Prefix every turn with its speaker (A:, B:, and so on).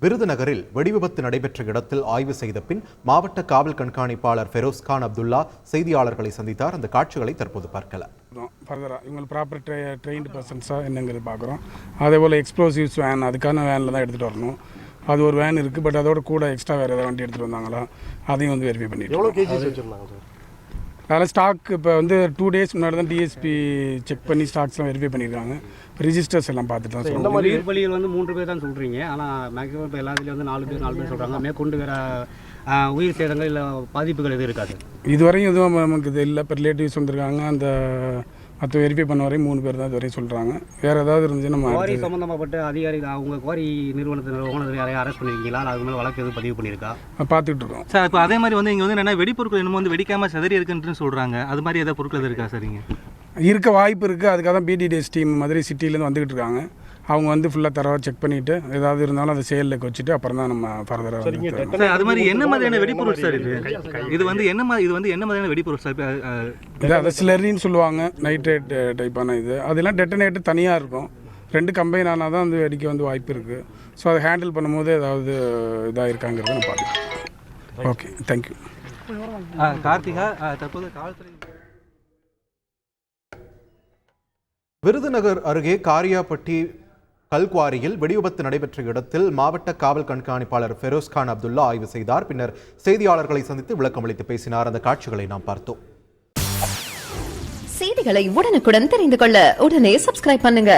A: விருதுநகரில் வெடிவிபத்து நடைபெற்ற இடத்தில் ஆய்வு செய்த பின் மாவட்ட காவல் கண்காணிப்பாளர் ஃபெரோஸ்கான் அப்துல்லா செய்தியாளர்களை சந்தித்தார். அந்த காட்சிகளை தற்போது பார்க்கலாம்.
B: இவங்க ப்ராப்பர் ட்ரெயின்டு பர்சன்ஸாக என்னங்கிறது பார்க்குறோம். அதே போல் எக்ஸ்ப்ளோசிவ்ஸ் வேன், அதுக்கான வேனில் தான் எடுத்துகிட்டு வரணும். அது ஒரு வேன் இருக்குது, பட் அதோட கூட எக்ஸ்ட்ரா வேறு ஏதாவது வண்டி எடுத்துகிட்டு வந்தாங்களா அதையும் வந்து வெரிஃபை பண்ணிட்டு
C: எவ்வளோ கேஜிஸ் வச்சுருந்தாங்க சார்?
B: அதில் ஸ்டாக் இப்போ வந்து 2 days முன்னாடி தான் டிஎஸ்பி செக் பண்ணி ஸ்டாக்ஸ்லாம் வெரிஃபை பண்ணியிருக்காங்க. இப்போ ரிஜிஸ்டர்ஸ் எல்லாம் பார்த்துட்டு தான்
C: இந்த மாதிரி
D: உயிர் பலிகள் வந்து 3 பேர் தான் சொல்கிறீங்க. ஆனால் மேக்ஸிமம் இப்போ எல்லாத்துலேயும் வந்து 4 பேர் சொல்கிறாங்க. மேற்கொண்டு வேறு உயிர் சேதங்கள் இல்லை பாதிப்புகள் எதுவும் இருக்காது.
B: இதுவரையும் எதுவும் நமக்கு இது இல்லை. இப்போ ரிலேட்டிவ்ஸ் வந்திருக்காங்க, அந்த மற்ற வெரிஃபை பண்ண வரையும் 3 பேர் தான் இதுவரையும் சொல்கிறாங்க. வேறு ஏதாவது இருந்துச்சுன்னா
D: குவாரி சம்மந்தமாகப்பட்ட அதிகாரிகள் அவங்க குவாரி நிறுவனத்தினர் ஓனர் யாரையும் அரெஸ்ட் பண்ணியிருக்கீங்களா? அதுக்கு மேலே வழக்கு எதுவும் பதிவு பண்ணியிருக்கா?
B: பார்த்துட்டு இருக்கோம்
E: சார். இப்போ அதே மாதிரி வந்து இங்கே வந்து என்னென்ன வெடிப்பொருட்கள் என்னமோ வந்து வெடிக்காமல் செதறி இருக்குன்னு சொல்கிறாங்க. அது மாதிரி ஏதாவது பொருட்கள் எதுவும் இருக்கா சார்? இங்கே
B: இருக்க வாய்ப்பு இருக்குது. அதுக்காக தான் பிடிடிஎஸ் டீம் மதுரை சிட்டிலேருந்து வந்துக்கிட்டு இருக்காங்க. அவங்க வந்து ஃபுல்லாக தரவாக செக் பண்ணிவிட்டு ஏதாவது இருந்தாலும் அதை செயலில் வச்சுட்டு அப்புறம் தான் நம்ம ஃபர்தராக
E: சார். அது மாதிரி என்ன மாதிரியான வெடிப்பொருள் சார் இது வந்து என்ன மாதிரியான வெடிப்பொருள் சார்?
B: இது அதை ஸ்லரின்னு சொல்லுவாங்க, நைட்ரேட் டைப்பான இது. அதெல்லாம் டெட்டனேட்டு தனியாக இருக்கும். 2 கம்பைன் ஆனால் தான் வந்து வெடிக்க வந்து வாய்ப்பு இருக்குது. ஸோ அதை ஹேண்டில் பண்ணும்போது ஏதாவது இதாக இருக்காங்கிறத நான் பார்த்துக்கிறேன். Okay, thank you.
E: கார்த்திகா, தற்போது காவல்துறை
A: விருதுநகர் அருகே காரியாப்பட்டி கல்குவாரியில் வெடிவிபத்து நடைபெற்ற இடத்தில் மாவட்ட காவல் கண்காணிப்பாளர் ஃபெரோஸ்கான் அப்துல்லா ஆய்வு செய்தார். பின்னர் செய்தியாளர்களை சந்தித்து விளக்கம் அளித்து பேசினார். அந்த காட்சிகளை நாம் பார்த்தோம்.
F: செய்திகளை உடனுக்குடன் தெரிந்து கொள்ள உடனே சப்ஸ்கிரைப் பண்ணுங்க.